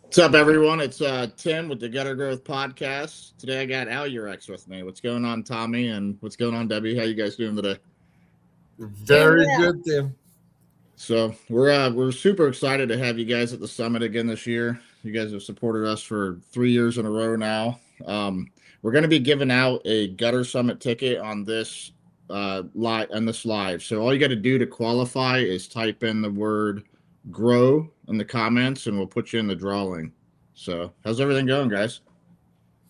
What's up, everyone? It's Tim with the Gutter Growth Podcast. Today I got Alu-Rex with me. What's going on, Tommy? And what's going on, Debbie? How you guys doing today? Doing Very well. good, Tim. So we're super excited to have you guys at the summit again this year. You guys have supported us for 3 years in a row now. We're going to be giving out a Gutter Summit ticket on this live. So all you got to do to qualify is type in the word "grow" in the comments, and we'll put you in the drawing. So how's everything going, guys?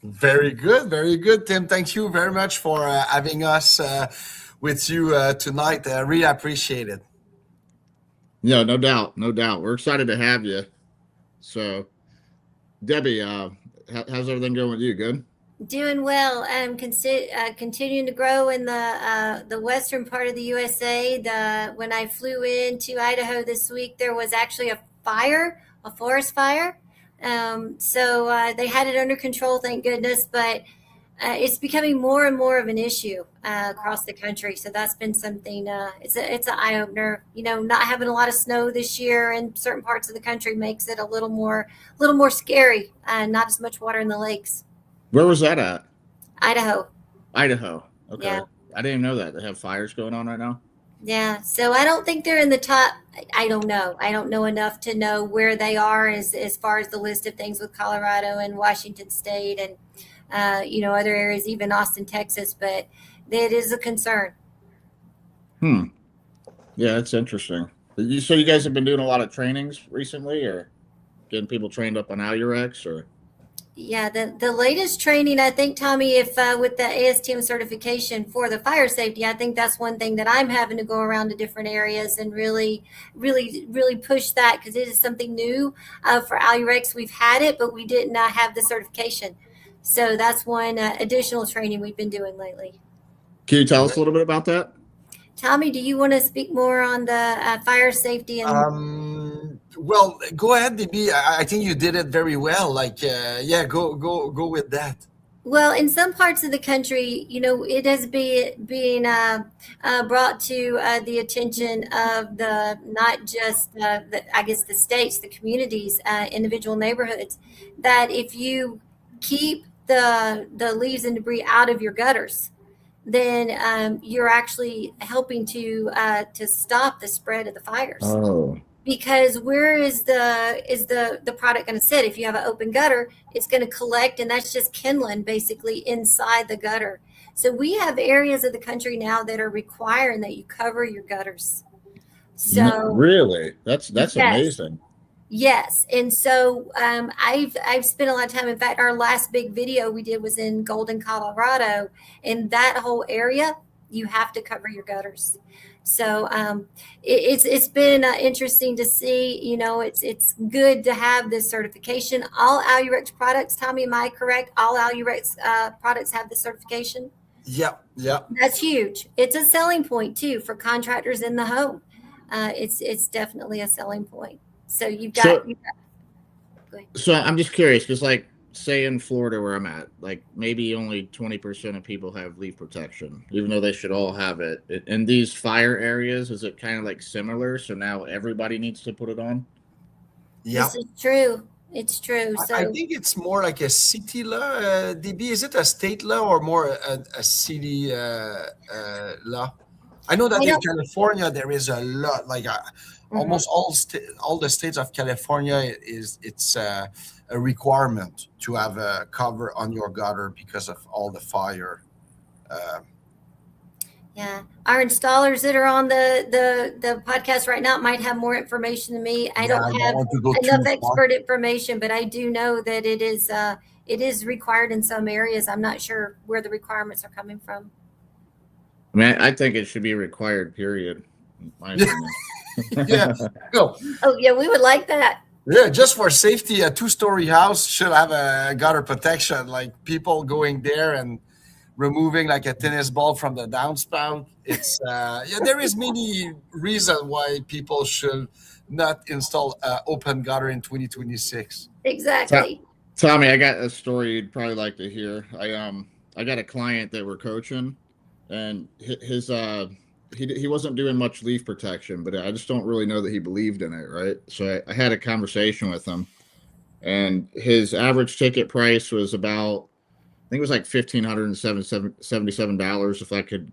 Very good, Tim. Thank you very much for having us with you tonight. I really appreciate it. Yeah, no doubt. We're excited to have you. So, Debbie, how's everything going with you? Good. Doing well. Continuing to grow in the western part of the USA. When I flew into Idaho this week, there was actually a forest fire. So they had it under control, thank goodness. But it's becoming more and more of an issue across the country. So that's been something. It's an eye opener. Not having a lot of snow this year in certain parts of the country makes it a little more scary. Not as much water in the lakes. Where was that at? Idaho. Okay. Yeah. I didn't even know that. They have fires going on right now. Yeah. So I don't think they're in the top. I don't know. I don't know enough to know where they are as far as the list of things with Colorado and Washington State and, other areas, even Austin, Texas. But it is a concern. Yeah, that's interesting. So you guys have been doing a lot of trainings recently, or getting people trained up on Alu-Rex, or? Yeah, the latest training, I think, Tommy, if with the ASTM certification for the fire safety, I think that's one thing that I'm having to go around to different areas and really push that, because it is something new for Alu-Rex. We've had it, but we didn't have the certification. So that's one additional training we've been doing lately. Can you tell us a little bit about that? Tommy, do you want to speak more on the fire safety? Well, go ahead, DB. I think you did it very well. Go with that. Well, in some parts of the country, it has been brought to the attention of not just the states, the communities, individual neighborhoods, that if you keep the leaves and debris out of your gutters, then you're actually helping to stop the spread of the fires. Oh. Because where is the product going to sit? If you have an open gutter, it's going to collect, and that's just kindling basically inside the gutter. So we have areas of the country now that are requiring that you cover your gutters. So really, that's yes. Amazing. Yes, and so I've spent a lot of time. In fact, our last big video we did was in Golden, Colorado, and that whole area you have to cover your gutters. So it's been interesting to see. It's good to have this certification. All Alu-Rex products, Tommy, am I correct? All Alu-Rex products have the certification. Yep. That's huge. It's a selling point too for contractors in the home. It's definitely a selling point. So you've got. Go ahead. So I'm just curious, because say in Florida where I'm at, maybe only 20% of people have leaf protection, even though they should all have it. In these fire areas, is it kind of similar? So now everybody needs to put it on? Yeah. This is true. It's true. So I think it's more like a city law, DB. Is it a state law or more a city law? I know that in California there is a lot, almost all the states of California it's a requirement to have a cover on your gutter because of all the fire. Yeah, our installers that are on the podcast right now might have more information than me. I don't have enough expert information, but I do know that it is required in some areas. I'm not sure where the requirements are coming from. I mean, I think it should be required, period. In my opinion. Yeah. No. Oh yeah, we would like that. Yeah, just for safety, a 2-story house should have a gutter protection. Like people going there and removing a tennis ball from the downspout. It's there is many reasons why people should not install open gutter in 2026. Exactly. Tommy, I got a story you'd probably like to hear. I got a client that we're coaching, and he wasn't doing much leaf protection, but I just don't really know that he believed in it, right? So I had a conversation with him, and his average ticket price was about, I think it was like $1,577 if I could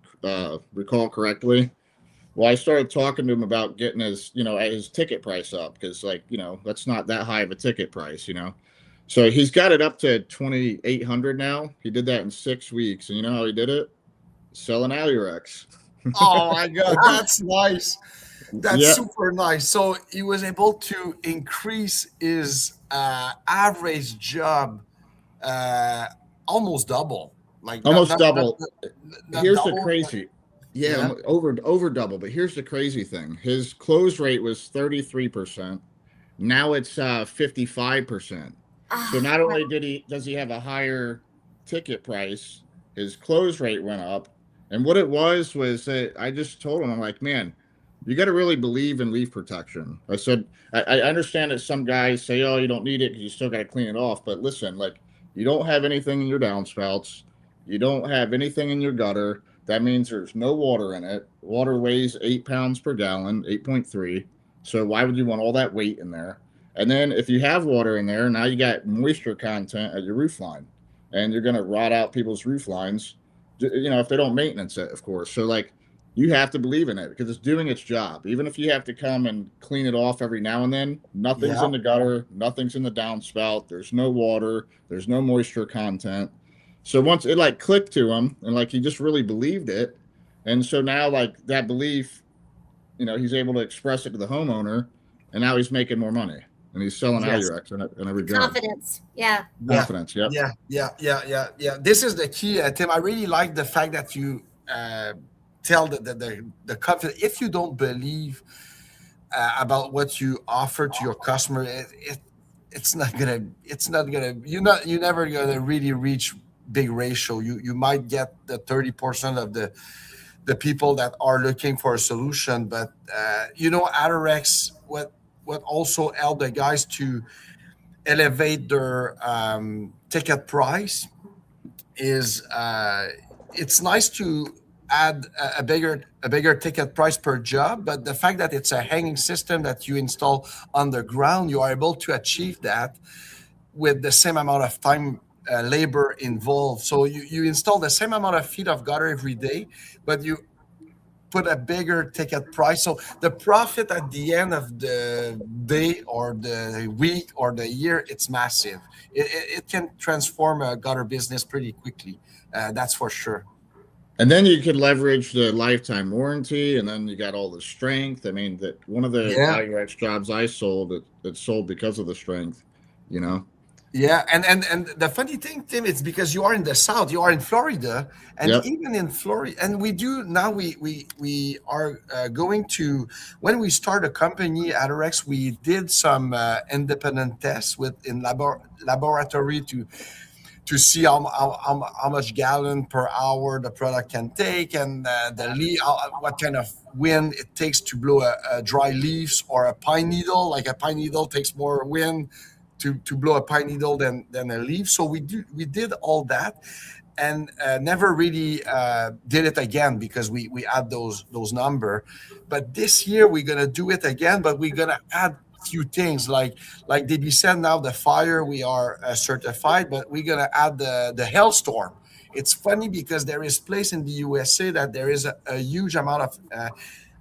recall correctly. Well, I started talking to him about getting his, his ticket price up because, like, that's not that high of a ticket price, So he's got it up to 2,800 now. He did that in 6 weeks, and you know how he did it? Selling Alu-Rex. Oh my God, that's nice. That's Yeah, super nice. So he was able to increase his average job almost double. Like almost double. not Here's the double. crazy. Yeah. Yeah, over double. But here's the crazy thing: his close rate was 33%. Now it's 55%. So Ah, not only does he have a higher ticket price, his close rate went up. And what it was that I just told him, I'm like, man, you got to really believe in leaf protection. I said, I understand that some guys say, oh, you don't need it because you still got to clean it off. But listen, like, you don't have anything in your downspouts. You don't have anything in your gutter. That means there's no water in it. Water weighs 8 pounds per gallon, 8.3. So why would you want all that weight in there? And then if you have water in there, now you got moisture content at your roof line, and you're going to rot out people's roof lines, if they don't maintenance it, of course. So like, you have to believe in it because it's doing its job. Even if you have to come and clean it off every now and then, nothing's Yeah. in the gutter, nothing's in the downspout. There's no water, there's no moisture content. So once it like clicked to him, and like he just really believed it, and so now like that belief, he's able to express it to the homeowner, and now he's making more money, and he's selling Yes. Alu-Rex in every job. confidence. Yeah. Yeah. Confidence, yep. Yeah. This is the key, Tim. I really like the fact that you tell the confidence. If you don't believe about what you offer to your customer, it's not gonna. You're never gonna really reach big ratio. You might get the 30% of the people that are looking for a solution, but Alu-Rex, what also help the guys to elevate their ticket price is it's nice to add a bigger ticket price per job, but the fact that it's a hanging system that you install on the ground, you are able to achieve that with the same amount of time, labor involved. So you install the same amount of feet of gutter every day, but you put a bigger ticket price. So the profit at the end of the day or the week or the year, it's massive. It can transform a gutter business pretty quickly. That's for sure. And then you could leverage the lifetime warranty, and then you got all the strength. I mean, that one of the Yeah. Alu-Rex jobs I sold, it sold because of the strength, Yeah, and the funny thing, Tim, it's because you are in the South, you are in Florida, and Yep. even in Florida, and we do now. We are going to, when we start a company, Alu-Rex, we did some independent tests in laboratory to see how much gallon per hour the product can take, and what kind of wind it takes to blow a dry leaves or a pine needle. Like a pine needle takes more wind to blow a pine needle than a leaf. So we did all that, and never really did it again because we add those number. But this year we're gonna do it again, but we're gonna add few things like DB said. Now the fire we are certified, but we're gonna add the hailstorm. It's funny because there is place in the USA that there is a huge amount of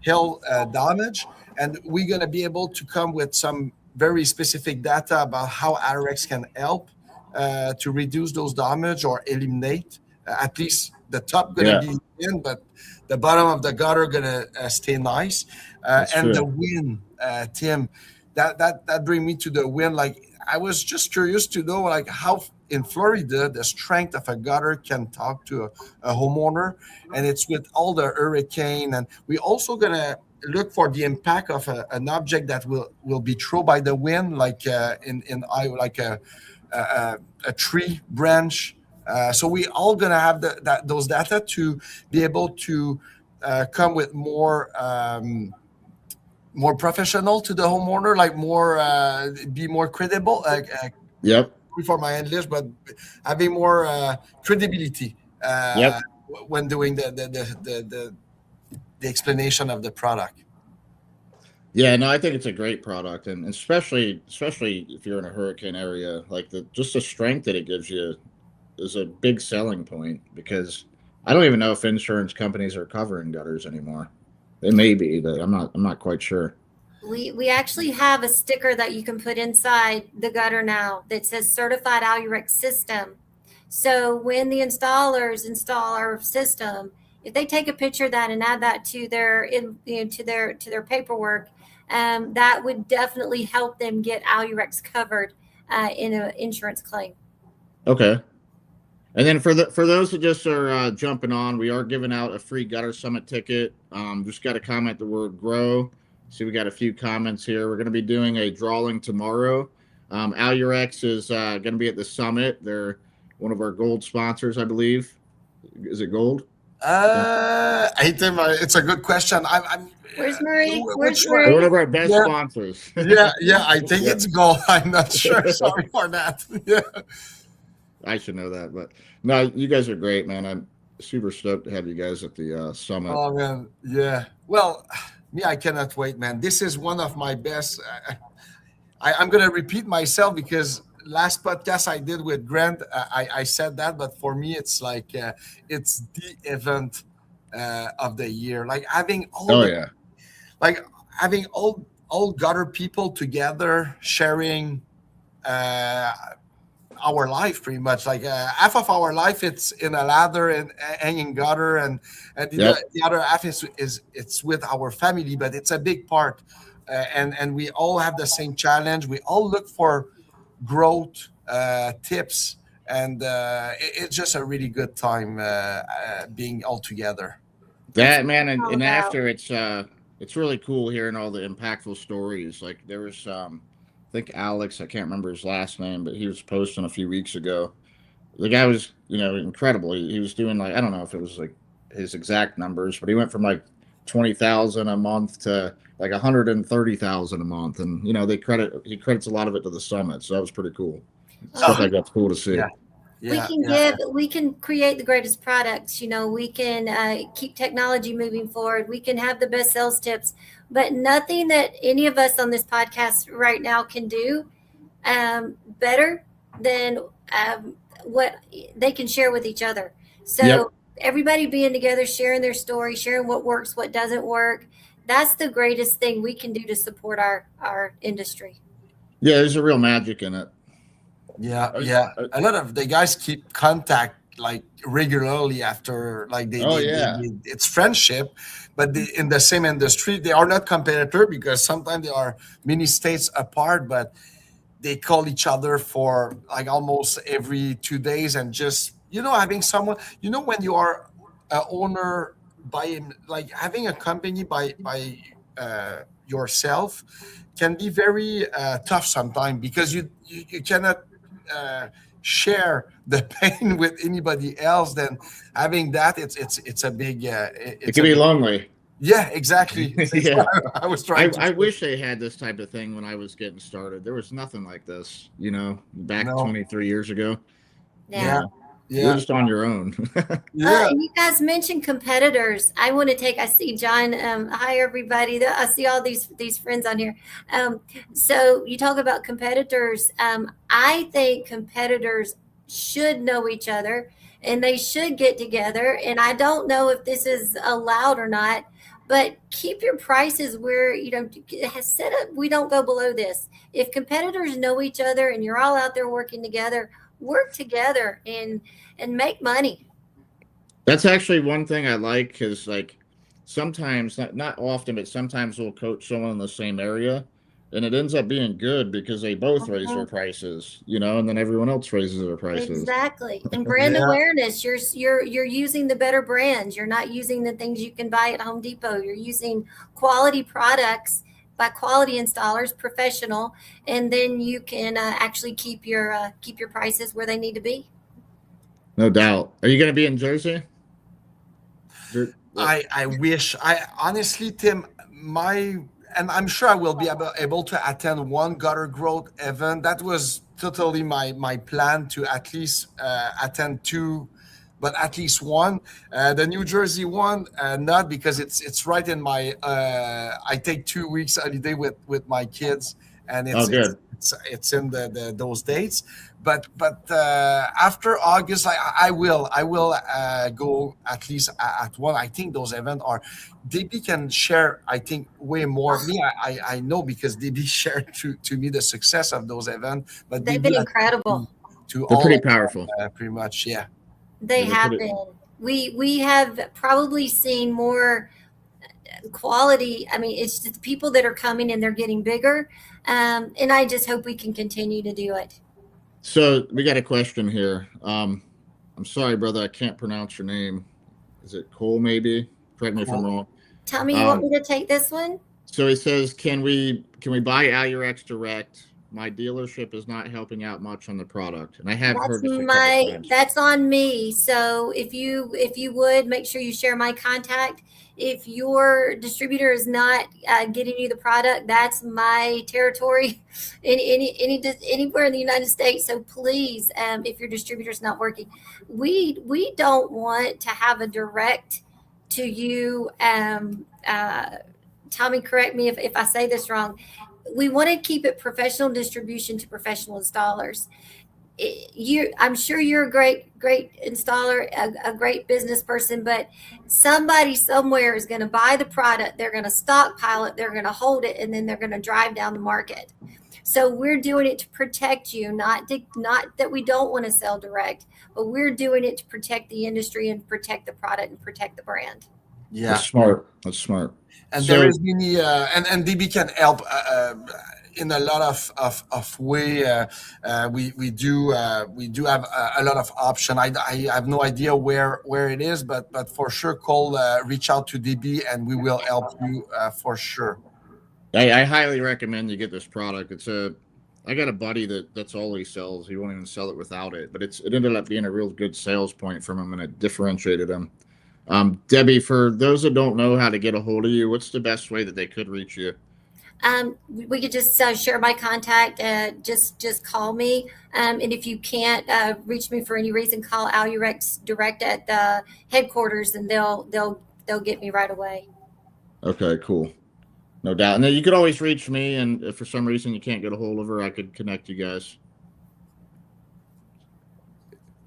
hail damage, and we're gonna be able to come with some very specific data about how Alu-Rex can help to reduce those damage or eliminate. At least the top gonna be in, but the bottom of the gutter gonna stay nice. And the wind, Tim, that bring me to the wind. Like I was just curious to know, like how in Florida the strength of a gutter can talk to a homeowner, and it's with all the hurricane, and we also gonna look for the impact of an object that will be thrown by the wind, like like a tree branch. So we all gonna have those data to be able to come with more professional to the homeowner, like be more credible. Yep. For my English, but having more credibility Yep. when doing the explanation of the product. Yeah, no, I think it's a great product, and especially if you're in a hurricane area, like just the strength that it gives you is a big selling point because I don't even know if insurance companies are covering gutters anymore. They may be, but I'm not quite sure. We actually have a sticker that you can put inside the gutter now that says certified Alu-Rex system. So when the installers install our system, if they take a picture of that and add that to their to their paperwork, that would definitely help them get Alu-Rex covered in an insurance claim. Okay. And then for those that just are jumping on, we are giving out a free Gutter Summit ticket. Just got to comment the word grow. See, we got a few comments here. We're going to be doing a drawing tomorrow. Alu-Rex is going to be at the summit. They're one of our gold sponsors, I believe. Is it gold? I think it's a good question. Where's Murray? Where's They're Murray? one of our best sponsors. Yeah. I think it's gold. I'm not sure. Sorry for that. Yeah. I should know that, but no, you guys are great, man. I'm super stoked to have you guys at the summit. Oh man, yeah. Well, me, I cannot wait, man. This is one of my best. I'm gonna repeat myself because last podcast I did with Grant, I said that, but for me, it's like it's the event of the year. Like having all gutter people together sharing. Our life pretty much like half of our life it's in a ladder and hanging gutter and the other half is it's with our family, but it's a big part and we all have the same challenge. We all look for growth tips and it's just a really good time being all together. That man and after it's really cool hearing all the impactful stories. Like there was I think Alex, I can't remember his last name, but he was posting a few weeks ago. The guy was, incredible. He was doing like, I don't know if it was like his exact numbers, but he went from like 20,000 a month to like 130,000 a month. And, he credits a lot of it to the summit. So that was pretty cool. Stuff like that's cool to see. Yeah. We can create the greatest products. We can keep technology moving forward. We can have the best sales tips, but nothing that any of us on this podcast right now can do better than what they can share with each other. So everybody being together, sharing their story, sharing what works, what doesn't work. That's the greatest thing we can do to support our industry. Yeah, there's a real magic in it. Yeah. A lot of the guys keep contact like regularly after like it's friendship, but in the same industry they are not competitor because sometimes they are many states apart, but they call each other for like almost every 2 days and just having someone when you are a owner by like having a company by yourself can be very tough sometimes because you cannot share the pain with anybody else. Then having that it's a big it can be lonely. Yeah, exactly. Yeah. I was trying I wish they had this type of thing when I was getting started. There was nothing like this, back 23 years ago. Yeah. You're just on your own. You guys mentioned competitors. I see John. Hi, everybody. I see all these friends on here. So you talk about competitors. I think competitors should know each other and they should get together. And I don't know if this is allowed or not, but keep your prices where, set up, we don't go below this. If competitors know each other and you're all out there working together, work together and make money. That's actually one thing I like because like sometimes not often, but sometimes we'll coach someone in the same area and it ends up being good because they both raise their prices, and then everyone else raises their prices. Exactly. And brand awareness, you're using the better brands. You're not using the things you can buy at Home Depot. You're using quality products by quality installers, professional, and then you can actually keep your prices where they need to be. No doubt. Are you going to be in Jersey? I wish. I honestly, Tim, and I'm sure I will be able to attend one gutter growth event. That was totally my plan to at least attend 2 but at least one. The New Jersey one, not because it's right in my. I take 2 weeks holiday with my kids, and Good. it's in those dates. But after August, I will go at least at one. I think those events are. DB can share, I think, way more. Me, I know because DB shared to me the success of those events. But They've DB been incredible. To They're all pretty powerful. pretty much, yeah. They have been. We have probably seen more quality. I mean, it's just the people that are coming and they're getting bigger. And I just hope we can continue to do it. So we got a question here. I'm sorry, brother, I can't pronounce your name. Is it Cole? Maybe. Correct me if I'm wrong. Tell me, you want me to take this one? So he says, "Can we buy @𝗪𝗥𝗘 direct? My dealership is not helping out much on the product, and I have heard this a couple times." That's on me. So if you would make sure you share my contact. If your distributor is not getting you the product, that's my territory anywhere in the United States. So please, if your distributor is not working, we don't want to have a direct to you. Tommy, correct me if I say this wrong. We want to keep it professional distribution to professional installers. I'm sure you're a great installer, a great business person, but somebody somewhere is going to buy the product. They're going to stockpile it. They're going to hold it, and then they're going to drive down the market. So we're doing it to protect you, not that we don't want to sell direct, but we're doing it to protect the industry and protect the product and protect the brand. Yeah, that's smart. That's smart. And so, there is many, and DB can help in a lot of way. We do have a lot of option. I have no idea where it is, but for sure, Cole, reach out to DB and we will help you for sure. I highly recommend you get this product. I got a buddy that's all he sells. He won't even sell it without it, but it ended up being a real good sales point from him, and it differentiated him. Debbie, for those that don't know how to get a hold of you, what's the best way that they could reach you? We could just share my contact. Just call me. And if you can't reach me for any reason, call Alu-Rex direct at the headquarters, and they'll get me right away. Okay, cool. No doubt. And then you could always reach me, and if for some reason you can't get a hold of her, I could connect you guys.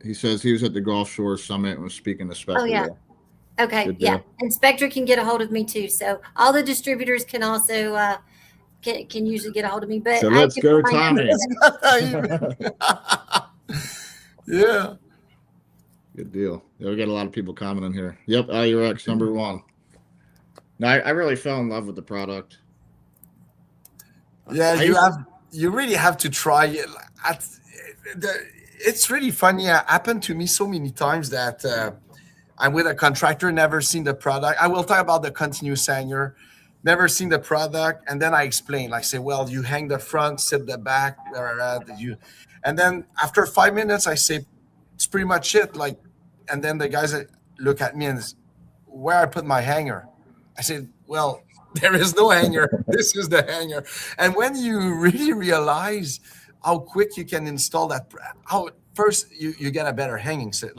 He says he was at the Gulf Shores Summit and was speaking to Spectre. Oh, yeah. Okay, yeah. And Spectre can get a hold of me too. So all the distributors can also can usually get a hold of me. But so let's go, Tommy. Yeah. Good deal. Yeah, we got a lot of people commenting here. Yep, @𝗪𝗥𝗘 #1. No, I really fell in love with the product. Yeah, you really have to try it. It's really funny. It happened to me so many times that I'm with a contractor, never seen the product. I will talk about the continuous hanger, never seen the product, and then I explain. I say, well, you hang the front, sit the back, and then after 5 minutes, I say, it's pretty much it. And then the guys look at me and say, where I put my hanger? I said, well, there is no hanger. This is the hanger. And when you really realize how quick you can install that, first you get a better hanging set,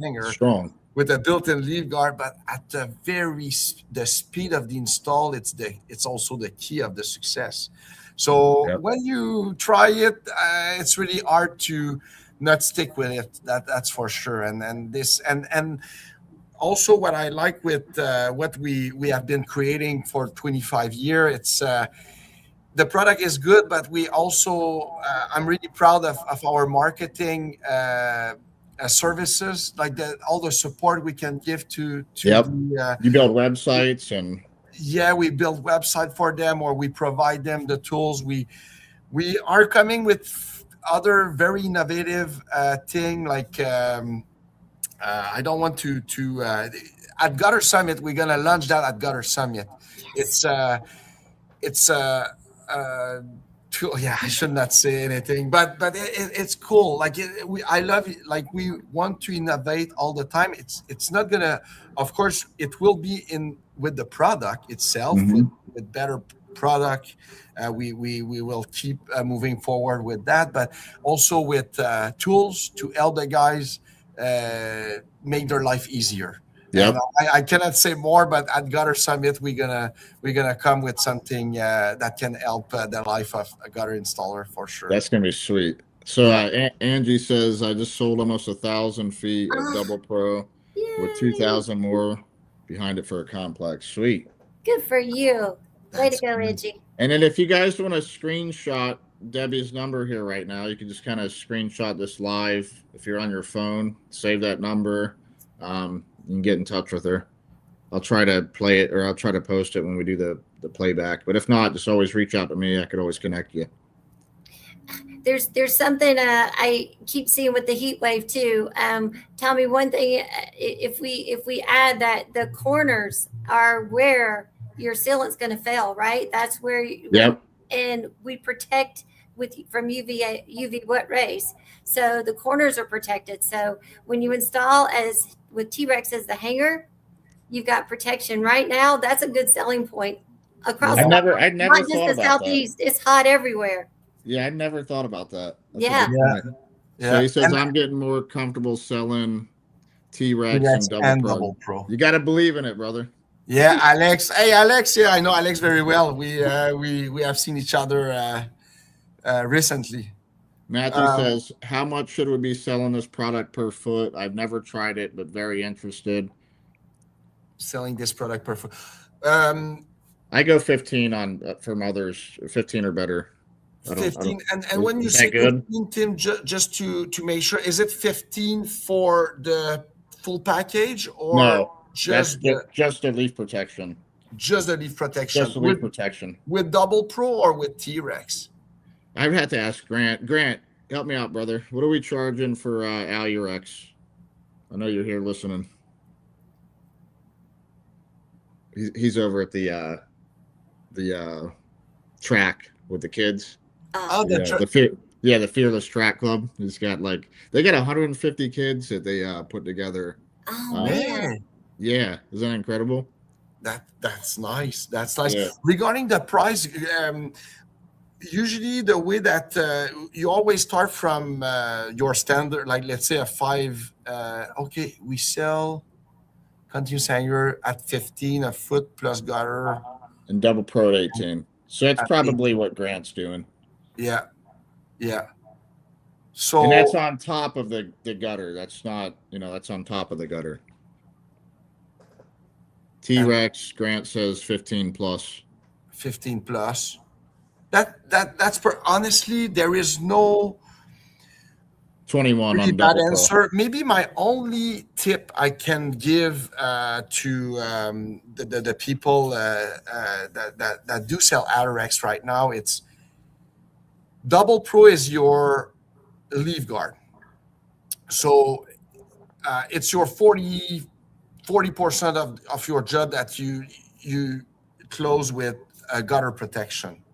hanger, strong with a built-in leaf guard. But at the speed of the install, it's also the key of the success. So when you try it, it's really hard to not stick with it. That's for sure. And also what I like with what we have been creating for 25 years, it's the product is good, but we also I'm really proud of our marketing services, like all the support we can give to you build websites and we build website for them, or we provide them the tools. We are coming with other very innovative thing, like I don't want to at Gutter Summit. We're gonna launch that at Gutter Summit. I should not say anything, but it's cool. I love it. We want to innovate all the time. It's not gonna, of course, it will be in with the product itself, with better product. We will keep moving forward with that, but also with tools to help the guys make their life easier. Yep. And I cannot say more, but at Gutter Summit, we're gonna come with something that can help the life of a gutter installer for sure. That's gonna be sweet. So Angie says I just sold almost 1,000 feet of Double Pro with 2,000 more behind it for a complex. Sweet. Good for you. Way to go, Angie. And then if you guys want to screenshot Debbie's number here right now, you can just kind of screenshot this live. If you're on your phone, save that number. You can get in touch with her. I'll try to play it, or I'll try to post it when we do the playback. But if not, just always reach out to me. I could always connect you. There's something I keep seeing with the heat wave too. Tell me one thing: if we add that the corners are where your sealant's going to fail, right? That's where. Yep. And we protect from UV wet rays, so the corners are protected. So when you install with T-Rex as the hanger, you've got protection. Right now, that's a good selling point across. I'd never not thought just the about Southeast. It's hot everywhere. Yeah, I never thought about that. That's Yeah. So he says I'm getting more comfortable selling T-Rex and Double Pro. You got to believe in it, brother. Yeah, Alex. Hey, Alex. Yeah, I know Alex very well. We have seen each other recently. Matthew says, how much should we be selling this product per foot? I've never tried it, but very interested. Selling this product per foot. I go 15 on from others, 15 or better. 15, and when you say 15, Tim, just to make sure, is it 15 for the full package or no? Just the leaf protection. Just the leaf protection. Just the leaf protection. With Double Pro or with T-Rex? I'd have to ask Grant. Grant, help me out, brother. What are we charging for Alu-Rex? I know you're here listening. He's over at the track with the kids. The Fearless Track Club. He's got they got 150 kids that they put together. Oh man. Yeah, isn't that incredible? That's nice. That's nice. Yeah. Regarding the price, usually the way that you always start from your standard, like let's say a 5. Okay, we sell continuous hanger at 15 a foot plus gutter, and Double Pro at 18. So that's probably what Grant's doing. Yeah. So and that's on top of the gutter. That's not, that's on top of the gutter. T-Rex, Grant says 15 plus. 15 plus. That's honestly, there is no 21 really on bad Double answer. Pro. Maybe my only tip I can give to the people that do sell Alu-Rex right now, it's Double Pro is your leaf guard. So it's your 40% of your job that you close with a gutter protection.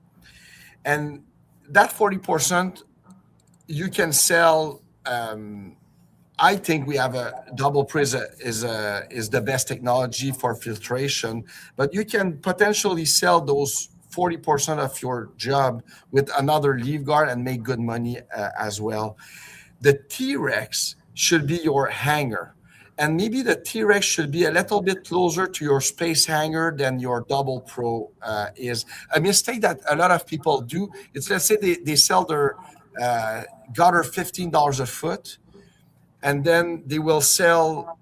And that 40% you can sell. I think we have a Double Pro is the best technology for filtration, but you can potentially sell those 40% of your job with another leaf guard and make good money as well. The T-Rex should be your hanger, and maybe the T-Rex should be a little bit closer to your space hanger than your Double Pro is. A mistake that a lot of people do is, let's say they sell their gutter $15 a foot, and then they will sell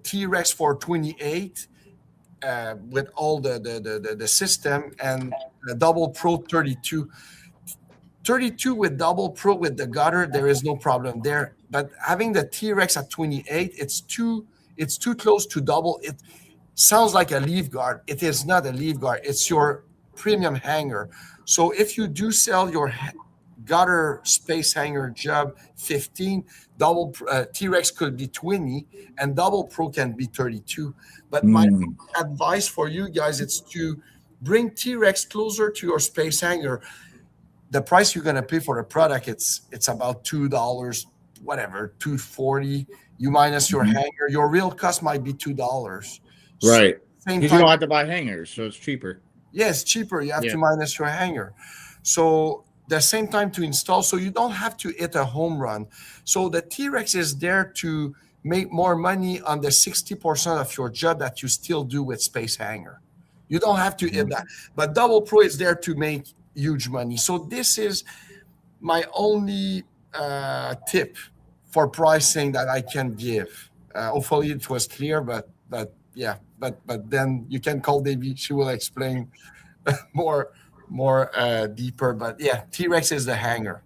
T-Rex for 28 with all the system, and the Double Pro 32 with Double Pro with the gutter. There is no problem there, but having the T-Rex at 28, it's too close to double. It sounds like a leaf guard. It is not a leaf guard. It's your premium hanger. So if you do sell your gutter space hanger job 15, T-Rex could be 20, and Double Pro can be 32. But my advice for you guys, it's to bring T-Rex closer to your space hanger. The price you're going to pay for the product, it's about $2, whatever, $2.40. You minus your hanger, your real cost might be $2. Right. Because you don't have to buy hangers, so it's cheaper. Yeah, it's cheaper. You have to minus your hanger. So the same time to install, so you don't have to hit a home run. So the T-Rex is there to make more money on the 60% of your job that you still do with space hanger. You don't have to hit that. But Double Pro is there to make huge money. So this is my only tip for pricing that I can give. Hopefully it was clear, but then you can call Debbie. She will explain more deeper. But yeah, T-Rex is the hanger.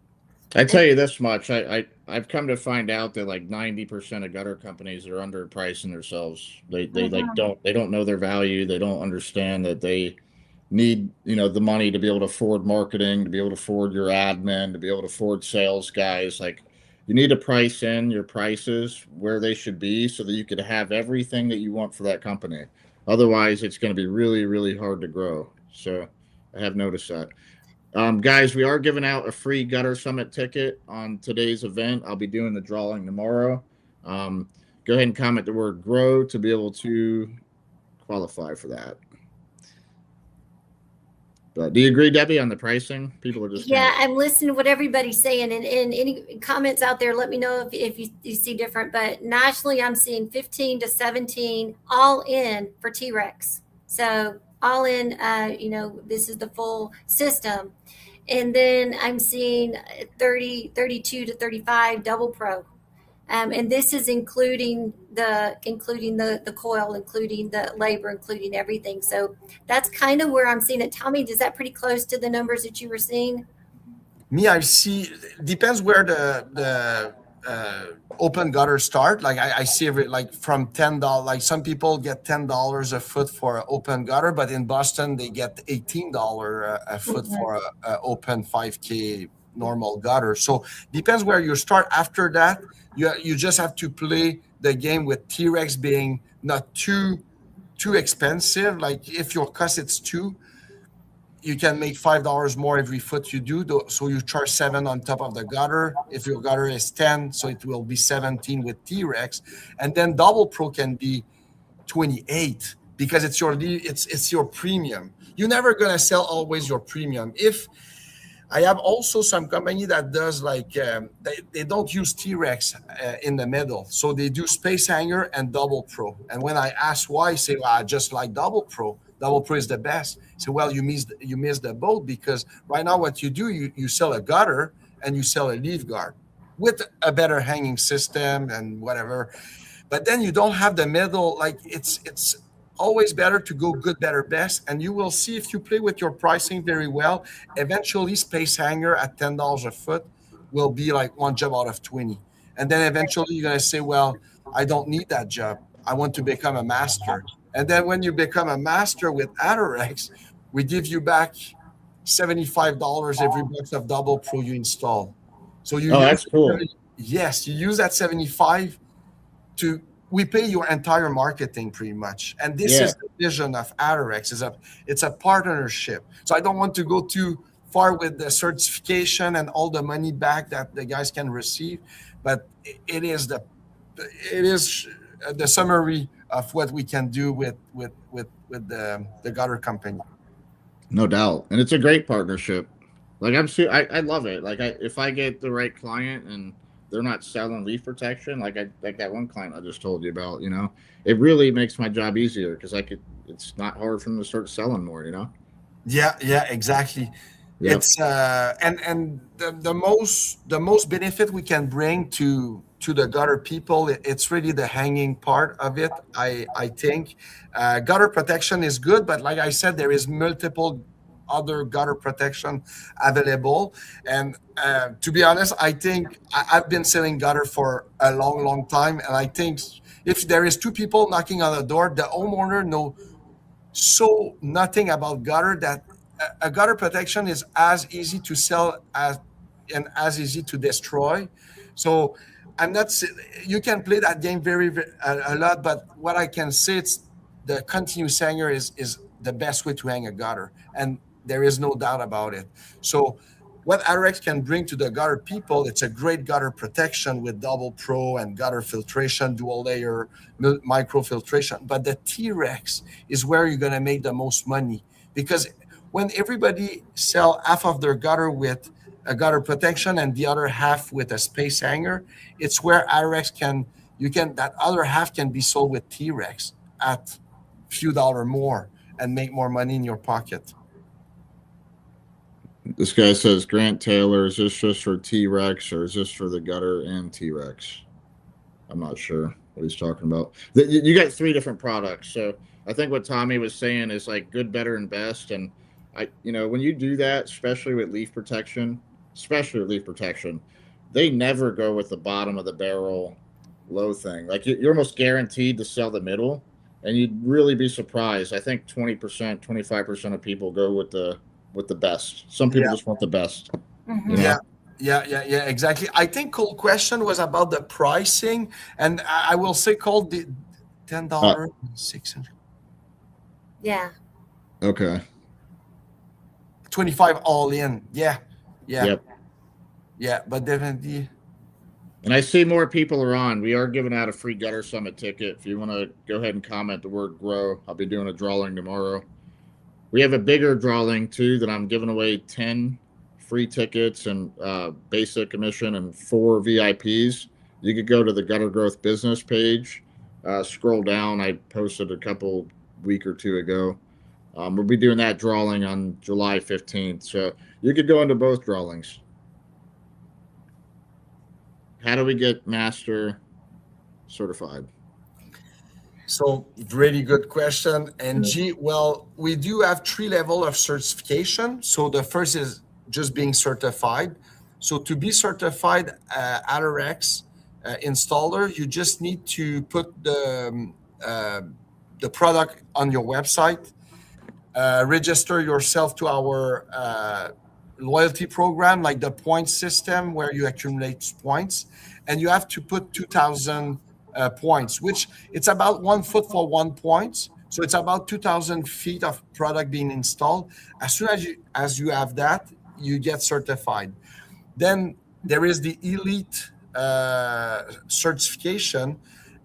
I tell you this much, I've come to find out that like 90% of gutter companies are underpricing themselves. They don't know their value. They don't understand that they need, the money to be able to afford marketing, to be able to afford your admin, to be able to afford sales guys. Like, you need to price in your prices where they should be so that you could have everything that you want for that company. Otherwise, it's going to be really, really hard to grow. So I have noticed that. Guys, we are giving out a free Gutter Summit ticket on today's event. I'll be doing the drawing tomorrow. Go ahead and comment the word grow to be able to qualify for that. But do you agree, Debbie, on the pricing? People are just I'm listening to what everybody's saying, and any comments out there, let me know if you see different. But nationally, I'm seeing 15 to 17 all in for T-Rex. So all in, this is the full system. And then I'm seeing 32 to 35 Double Pro. And this is including the coil, including the labor, including everything. So that's kind of where I'm seeing it. Tell me, is that pretty close to the numbers that you were seeing? Me, I see, depends where the open gutter start. Like I see like from $10, like some people get $10 a foot for an open gutter, but in Boston they get $18 a foot for a open 5K normal gutter. So depends where you start. After that, you just have to play the game with T-Rex being not too expensive. Like if your cost it's $2, you can make $5 more every foot you do. So you charge $7 on top of the gutter. If your gutter is 10, so it will be 17 with T-Rex. And then Double Pro can be 28 because it's your premium. You're never gonna sell always your premium. If I have also some company that does like they don't use T-Rex in the middle, so they do space hanger and Double Pro. And when I ask why, I say, well, I just like Double Pro. Double Pro is the best. So well, you missed the boat because right now what you do, you sell a gutter and you sell a leaf guard with a better hanging system and whatever. But then you don't have the middle. Like it's always better to go good, better, best. And you will see if you play with your pricing very well, eventually space hanger at $10 a foot will be like one job out of 20. And then eventually you're going to say, well, I don't need that job. I want to become a master. And then when you become a master with Alu-Rex, we give you back $75 every box of Double Pro you install. So that's cool. Yes, you use that 75 we pay your entire marketing pretty much. And this is the vision of Alu-Rex. It's a partnership. So I don't want to go too far with the certification and all the money back that the guys can receive, but it is the summary of what we can do with the gutter company. No doubt. And it's a great partnership. Like I love it. Like if I get the right client and they're not selling leaf protection, like that one client I just told you about, it really makes my job easier because it's not hard for them to start selling more, Yeah, exactly. Yep. It's and the most benefit we can bring to the gutter people, it's really the hanging part of it. I think gutter protection is good, but like I said, there is multiple other gutter protection available. And to be honest, I think I've been selling gutter for a long time, and I think if there is two people knocking on the door, the homeowner know so nothing about gutter that a gutter protection is as easy to sell and as easy to destroy. So I'm not. You can play that game very a lot, but what I can say, it's the continuous hanger is the best way to hang a gutter, and there is no doubt about it. So what Alu-Rex can bring to the gutter people, it's a great gutter protection with Double Pro and gutter filtration, dual layer micro filtration. But the T-Rex is where you're going to make the most money, because when everybody sell half of their gutter with a gutter protection and the other half with a space hanger, it's where 𝗪𝗥 that other half can be sold with 𝗪𝗥 at a few dollars more and make more money in your pocket. This guy says, Grant Taylor, is this just for 𝗪𝗥 or is this for the gutter and 𝗪𝗥? I'm not sure what he's talking about. You got 3 different products. So I think what Tommy was saying is like good, better, and best. And when you do that, especially with leaf protection, they never go with the bottom of the barrel low thing. Like you're almost guaranteed to sell the middle, and you'd really be surprised. I think 20%, 25% of people go with the best. Some people just want the best. Mm-hmm. Yeah, exactly. I think Cole's question was about the pricing, and I will say, Cole, the $10, 600. Yeah. Okay. 25 all in. Yeah. Yep. Yeah, but definitely. And I see more people are on. We are giving out a free Gutter Summit ticket. If you want to go ahead and comment the word grow, I'll be doing a drawing tomorrow. We have a bigger drawing too that I'm giving away 10 free tickets and basic commission and 4 VIPs. You could go to the Gutter Growth business page, scroll down. I posted a couple week or 2 ago. We'll be doing that drawing on July 15th. So you could go into both drawings. How do we get master certified? So really good question. And well, we do have 3 levels of certification. So the first is just being certified. So to be certified 𝗪𝗥 installer, you just need to put the product on your website, register yourself to our loyalty program, like the point system where you accumulate points, and you have to put 2,000 points, which it's about 1 foot for 1 point. So it's about 2,000 feet of product being installed. As soon as you have that, you get certified. Then there is the elite certification,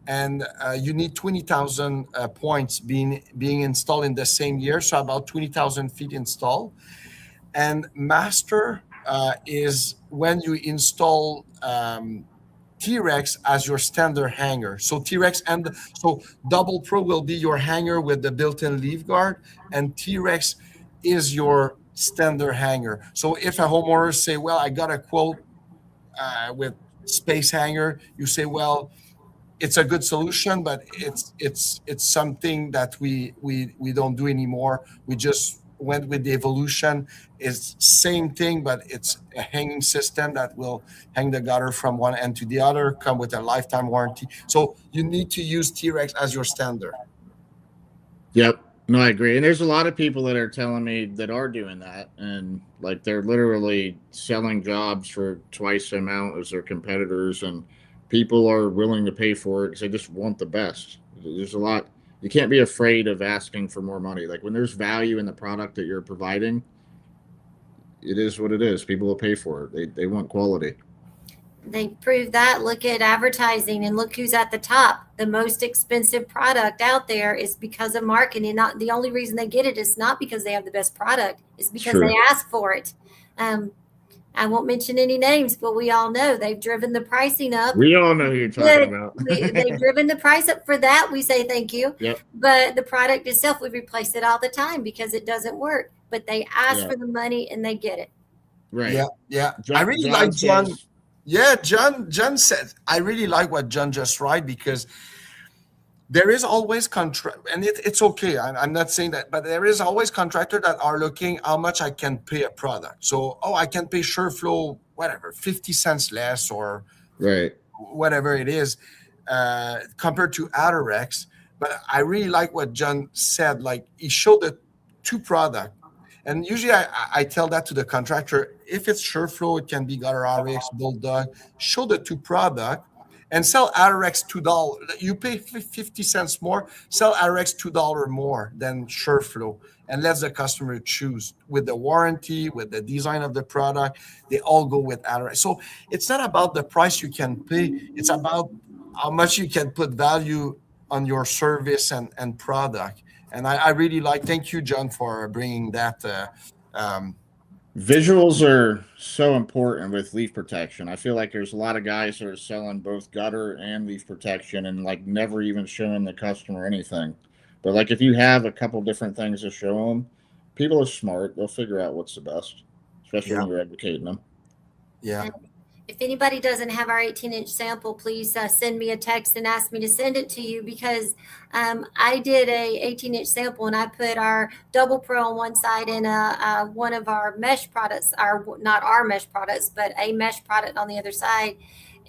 and you need 20,000 points being installed in the same year, so about 20,000 feet installed. And master is when you install 𝗪𝗥 as your standard hanger. So 𝗪𝗥 and so Double Pro will be your hanger with the built-in leaf guard, and 𝗪𝗥 is your standard hanger. So if a homeowner say, well, I got a quote with space hanger, you say, well, it's a good solution, but it's something that we don't do anymore. We just went with the evolution. It's same thing, but it's a hanging system that will hang the gutter from one end to the other, come with a lifetime warranty. So you need to use 𝗪𝗥 as your standard. Yep. No, I agree. And there's a lot of people that are telling me that are doing that, and like they're literally selling jobs for twice the amount as their competitors, and people are willing to pay for it because they just want the best. There's a lot. You can't be afraid of asking for more money. Like when there's value in the product that you're providing, it is what it is. People will pay for it. They want quality. They prove that. Look at advertising and look who's at the top. The most expensive product out there is because of marketing. Not the only reason they get it is not because they have the best product. It's because they ask for it. I won't mention any names, but we all know they've driven the pricing up. We all know who you're talking about. They've driven the price up. For that, we say thank you. Yep. But the product itself, we replace it all the time because it doesn't work. But they ask for the money and they get it. Right. Yeah. John, I really like John. John said, I really like what John just wrote, because there is always contract, and it's okay. I'm not saying that, but there is always contractors that are looking how much I can pay a product. So, I can pay SureFlow, whatever, 50 cents less or whatever it is, compared to 𝗪𝗥. But I really like what John said. Like he showed the 2 products. And usually I tell that to the contractor. If it's SureFlow, it can be Gutter 𝗪𝗥, Bulldog. Show the 2 products and sell 𝗪𝗥 $2. You pay 50 cents more, sell 𝗪𝗥 $2 more than SureFlow, and let the customer choose with the warranty, with the design of the product. They all go with 𝗪𝗥. So it's not about the price you can pay. It's about how much you can put value on your service and product. And I really like, thank you, John, for bringing that Visuals are so important with leaf protection. I feel like there's a lot of guys that are selling both gutter and leaf protection and like never even showing the customer anything. But like if you have a couple different things to show them, people are smart. They'll figure out what's the best, especially when you're educating them. Yeah. If anybody doesn't have our 18-inch sample, please send me a text and ask me to send it to you, because I did a 18-inch sample and I put our Double Pro on one side and one of our mesh products, not our mesh products, but a mesh product on the other side.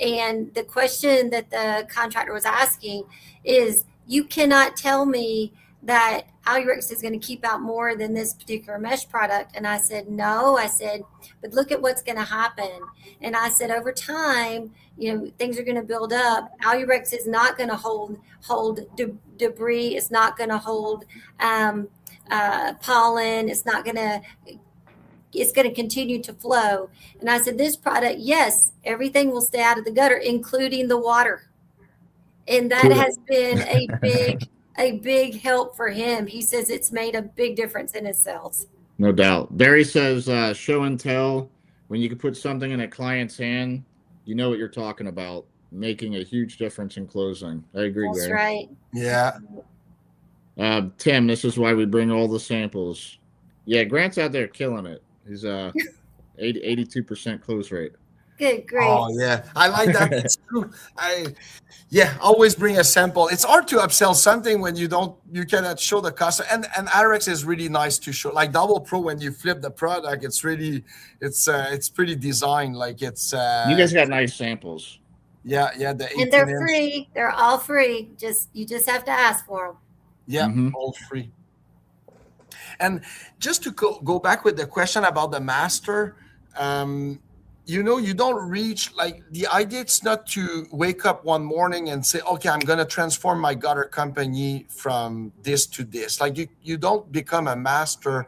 And the question that the contractor was asking is, you cannot tell me that Alu-Rex is going to keep out more than this particular mesh product. And I said, no. I said, but look at what's going to happen. And I said, over time, things are going to build up. Alu-Rex is not going to hold debris. It's not going to hold pollen. It's going to continue to flow. And I said, this product, yes, everything will stay out of the gutter, including the water. And that has been a big help for him. He says it's made a big difference in his sales. No doubt. Barry says show and tell. When you can put something in a client's hand, you know what you're talking about, making a huge difference in closing. I agree, That's Barry. right. Yeah. Tim, this is why we bring all the samples. Yeah, Grant's out there killing it. He's 82% close rate. Good grief. Oh yeah, I like that. It's true. Always bring a sample. It's hard to upsell something when you cannot show the customer. And Alu-Rex is really nice to show. Like Double Pro, when you flip the product, it's pretty designed. Like it's. You guys got nice samples. Yeah. And they're free. They're all free. You just have to ask for them. Yeah, all free. And just to go back with the question about the master. You don't reach, like, the idea, it's not to wake up one morning and say, okay, I'm going to transform my gutter company from this to this. Like you don't become a master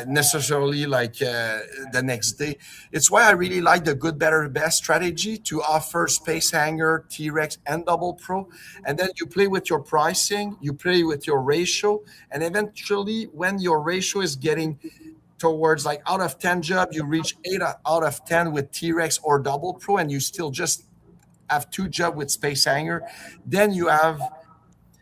necessarily like the next day. It's why I really like the good, better, best strategy to offer Space Hanger, T-Rex, and Double Pro. And then you play with your pricing, you play with your ratio. And eventually when your ratio is getting towards like out of 10 job, you reach 8 out of 10 with T-Rex or Double Pro, and you still just have 2 job with Space Hanger. Then you have,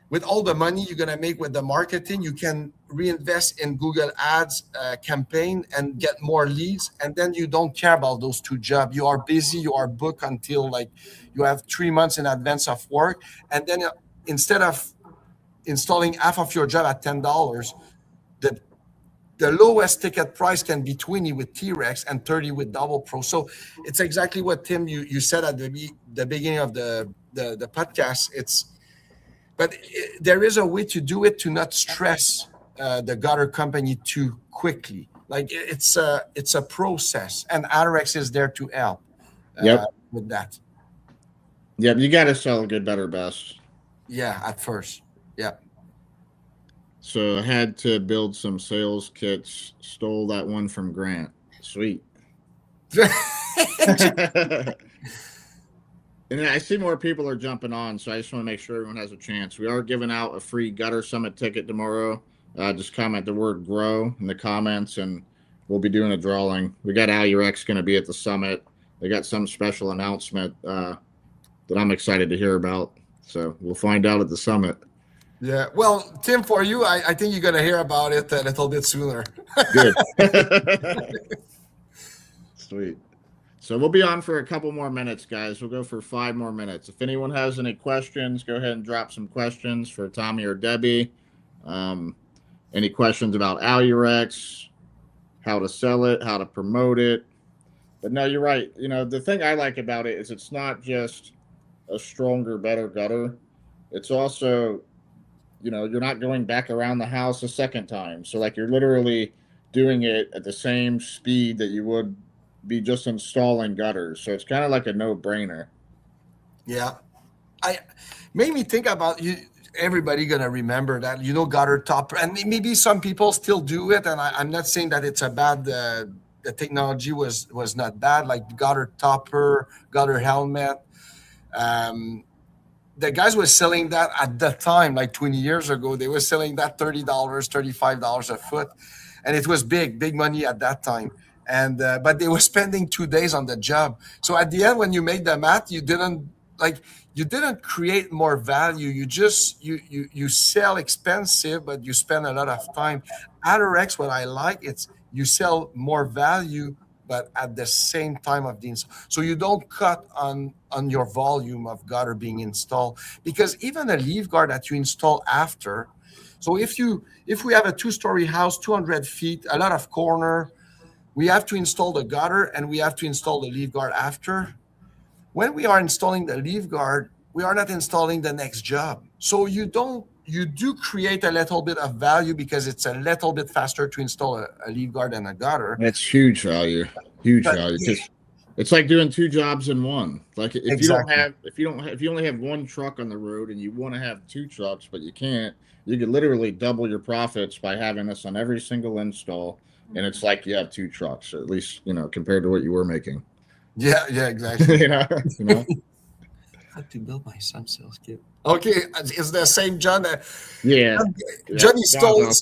with all the money you're going to make with the marketing, you can reinvest in Google Ads campaign and get more leads. And then you don't care about those 2 jobs. You are busy, you are booked until like you have 3 months in advance of work. And then instead of installing half of your job at $10, the lowest ticket price can be 20 with T-Rex and 30 with Double Pro. So it's exactly what, Tim, you said at the beginning of the podcast. There is a way to do it to not stress the gutter company too quickly. Like it's a process, and Alu-Rex is there to help with that. Yep, you got to sell good, better, best. Yeah, at first. Yeah. So I had to build some sales kits. Stole that one from Grant. Sweet. And I see more people are jumping on, so I just want to make sure everyone has a chance. We are giving out a free Gutter Summit ticket tomorrow. Just comment the word grow in the comments, and we'll be doing a drawing. We got Alu-Rex going to be at the summit. They got some special announcement that I'm excited to hear about. So we'll find out at the summit. Yeah. Well, Tim, for you, I think you're going to hear about it a little bit sooner. Good. Sweet. So we'll be on for a couple more minutes, guys. We'll go for 5 more minutes. If anyone has any questions, go ahead and drop some questions for Tommy or Debbie. Any questions about Alu-Rex, how to sell it, how to promote it. But no, you're right. The thing I like about it is it's not just a stronger, better gutter. It's also, you're not going back around the house a second time. So like you're literally doing it at the same speed that you would be just installing gutters. So it's kind of like a no-brainer. Yeah. I made me think about you. Everybody gonna remember that, gutter topper, and maybe some people still do it. And I'm not saying that it's a bad. The technology was not bad, like gutter topper, gutter helmet. The guys were selling that at that time, like 20 years ago. They were selling that $30, $35 a foot, and it was big money at that time. and but they were spending 2 days on the job. So at the end, when you made the math, you didn't create more value. You just you sell expensive, but you spend a lot of time. Alorex, what I like, it's you sell more value, but at the same time of the install. So you don't cut on your volume of gutter being installed, because even a leaf guard that you install after. So if we have a 2-story house, 200 feet, a lot of corner, we have to install the gutter and we have to install the leaf guard after. When we are installing the leaf guard, we are not installing the next job. So you do create a little bit of value, because it's a little bit faster to install a leaf guard than a gutter. That's huge value. Huge value. Because it's like doing 2 jobs in one. Like if you only have 1 truck on the road and you want to have 2 trucks, but you can't, you could literally double your profits by having this on every single install. And it's like you have 2 trucks, at least, compared to what you were making. Yeah, exactly. you know. How to build my some sales kit. Okay, it's the same John. Yeah. Johnny stole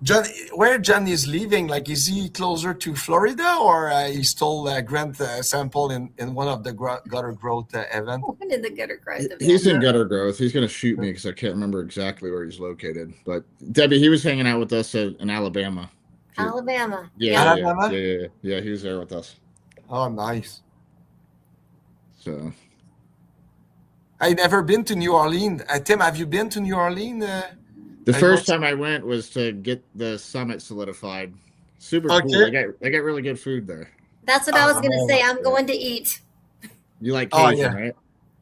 John. Where John is living? Like, is he closer to Florida, or he stole Grant sample in one of the gutter growth event? One in the gutter growth event. He's in gutter growth. He's going to shoot me because I can't remember exactly where he's located. But Debbie, he was hanging out with us in Alabama. Alabama. Yeah. He was there with us. Oh, nice. So. I never been to New Orleans. Tim, have you been to New Orleans? The first time I went was to get the summit solidified. Super cool. They got really good food there. That's what I was going to say. I'm going to eat. You like Cajun, right?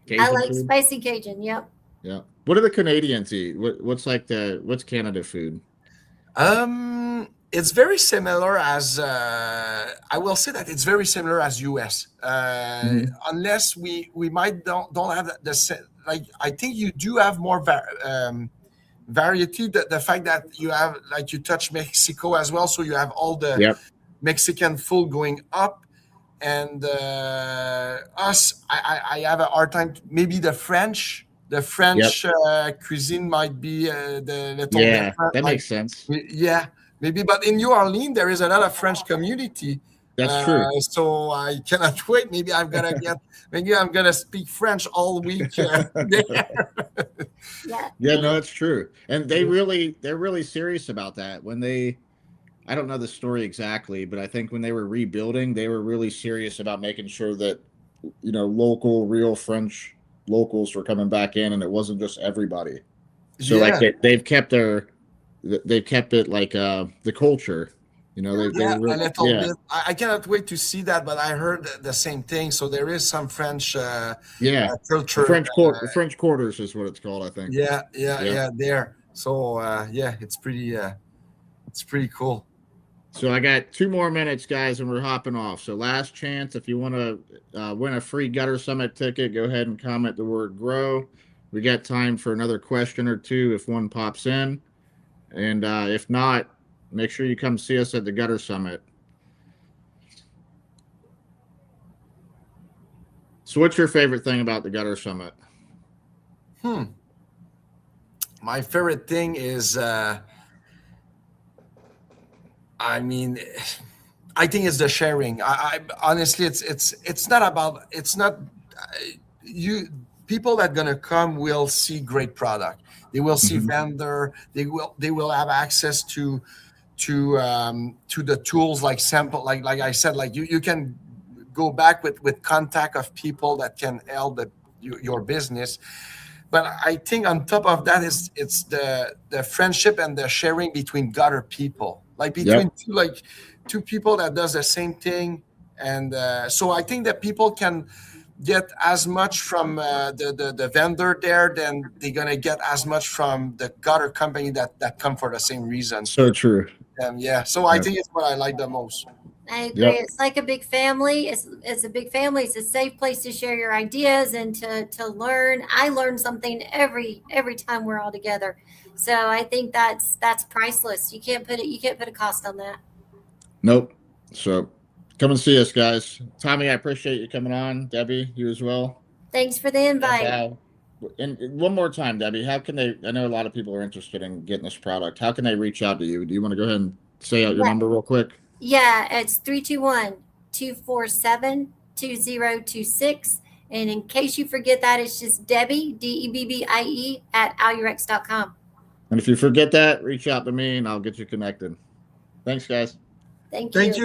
Cajun I like food? Spicy Cajun. Yep. Yeah. What do the Canadians eat? What's Canada food? It's very similar as I will say that it's very similar as US. Unless we might don't have the like. I think you do have more variety. The fact that you have, like, you touch Mexico as well, so you have all the Mexican food going up, and us. I have a hard time. Maybe the French. The French cuisine might be the little different. That makes sense. Yeah. Maybe, but in New Orleans there is a lot of French community. That's true. So I cannot wait. Maybe I'm gonna speak French all week. No, it's true. And they're really serious about that. I don't know the story exactly, but I think when they were rebuilding, they were really serious about making sure that local, real French locals were coming back in, and it wasn't just everybody. So they've kept it like the culture, a little bit. I cannot wait to see that, but I heard the same thing. So there is some French culture. French Quarters is what it's called, I think. Yeah, there. So it's pretty cool. So I got 2 more minutes, guys, and we're hopping off. So last chance, if you want to win a free Gutter Summit ticket, go ahead and comment the word GROW. We got time for another question or 2 if one pops in. And if not, make sure you come see us at the Gutter Summit. So what's your favorite thing about the Gutter Summit? My favorite thing is, I think it's the sharing. I honestly, it's not people that gonna come will see great product. They will see vendor. They will have access to the tools, like sample, like I said, like you can go back with contact of people that can help your business. But I think on top of that it's the friendship and the sharing between gutter people, like between two people that does the same thing, and so I think that people can get as much from the vendor there, then they're gonna get as much from the gutter company that come for the same reason. So true. So I think it's what I like the most. I agree. It's like a big family. It's a big family. It's a safe place to share your ideas and to learn. I learn something every time we're all together. So I think that's priceless. You can't put a cost on that. Nope. So come and see us, guys. Tommy, I appreciate you coming on. Debbie, you as well. Thanks for the invite. And one more time, Debbie, how can they? I know a lot of people are interested in getting this product. How can they reach out to you? Do you want to go ahead and say out your number real quick? Yeah, it's 321-247-2026. And in case you forget that, it's just Debbie, DEBBIE, at Alu-Rex.com. And if you forget that, reach out to me and I'll get you connected. Thanks, guys. Thank you. Thank you.